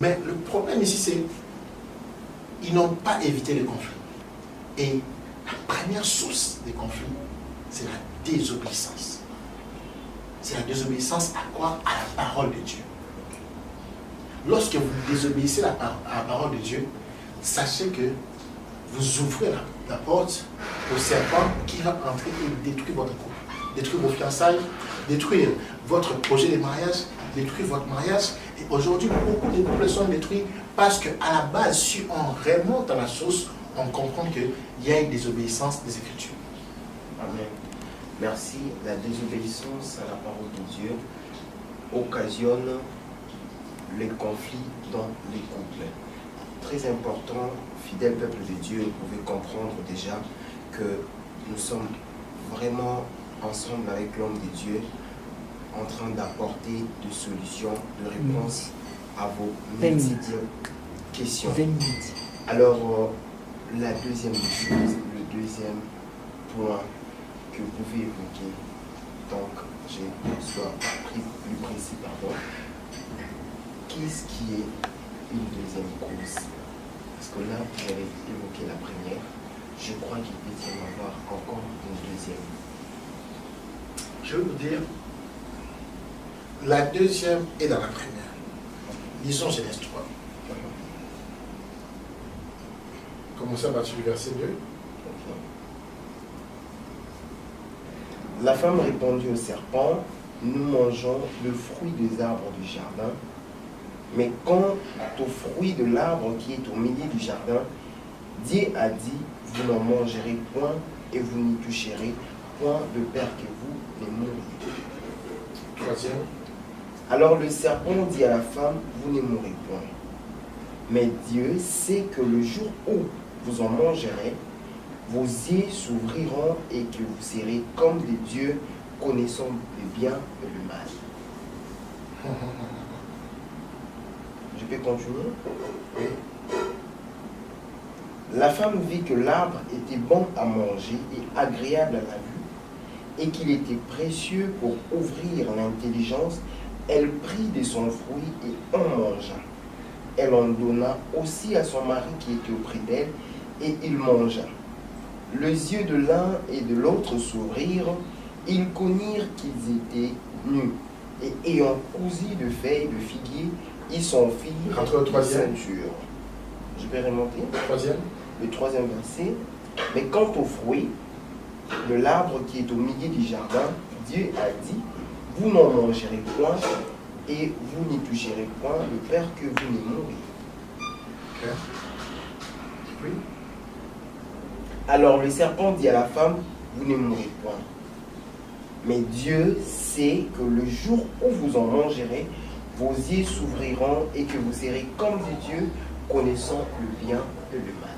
Mais le problème ici, c'est qu'ils n'ont pas évité les conflits. Et la première source des conflits, c'est la désobéissance. C'est la désobéissance à quoi? À la parole de Dieu. Lorsque vous désobéissez à la parole de Dieu, sachez que vous ouvrez la porte au serpent qui va entrer et détruire votre couple, détruire vos fiançailles, détruire votre projet de mariage, détruire votre mariage. Et aujourd'hui, beaucoup de couples sont détruits parce qu'à la base, si on remonte à la source, on comprend qu'il y a une désobéissance des Écritures. Amen. Merci. La désobéissance à la parole de Dieu occasionne les conflits dans les couples. Très important, fidèle peuple de Dieu, vous pouvez comprendre déjà que nous sommes vraiment ensemble avec l'homme de Dieu en train d'apporter des solutions, de réponses à vos multiples questions. Alors, la deuxième chose, le deuxième point que vous pouvez évoquer, donc je sois pris plus précis, pardon. Qu'est-ce qui est une deuxième cause? Parce que là, vous avez évoqué la première. Je crois qu'il peut y en avoir encore une deuxième. Je vais vous dire, la deuxième est dans la première. Lisons Genèse 3. Commençons à partir du verset 2. La femme répondit au serpent, nous mangeons le fruit des arbres du jardin, mais quant au fruit de l'arbre qui est au milieu du jardin, Dieu a dit, vous n'en mangerez point et vous n'y toucherez point de peur que vous ne mouriez. Troisième. Alors le serpent dit à la femme, vous ne mourrez point. Mais Dieu sait que le jour où vous en mangerez, vos yeux s'ouvriront et que vous serez comme des dieux, connaissant le bien et le mal. Je peux continuer? La femme vit que l'arbre était bon à manger et agréable à la vue, et qu'il était précieux pour ouvrir l'intelligence. Elle prit de son fruit et en mangea. Elle en donna aussi à son mari qui était auprès d'elle, et il mangea. Les yeux de l'un et de l'autre s'ouvrirent, ils connurent qu'ils étaient nus, et ayant cousu de feuilles de figuier, ils s'en firent une ceinture. Je peux remonter? Troisième. Le troisième verset. Mais quant au fruit de l'arbre qui est au milieu du jardin, Dieu a dit, vous n'en mangerez point et vous n'y toucherez point de peur que vous ne mouriez. Oui. Alors le serpent dit à la femme, vous ne mourrez point. Mais Dieu sait que le jour où vous en mangerez, vos yeux s'ouvriront et que vous serez comme des dieux, connaissant le bien et le mal.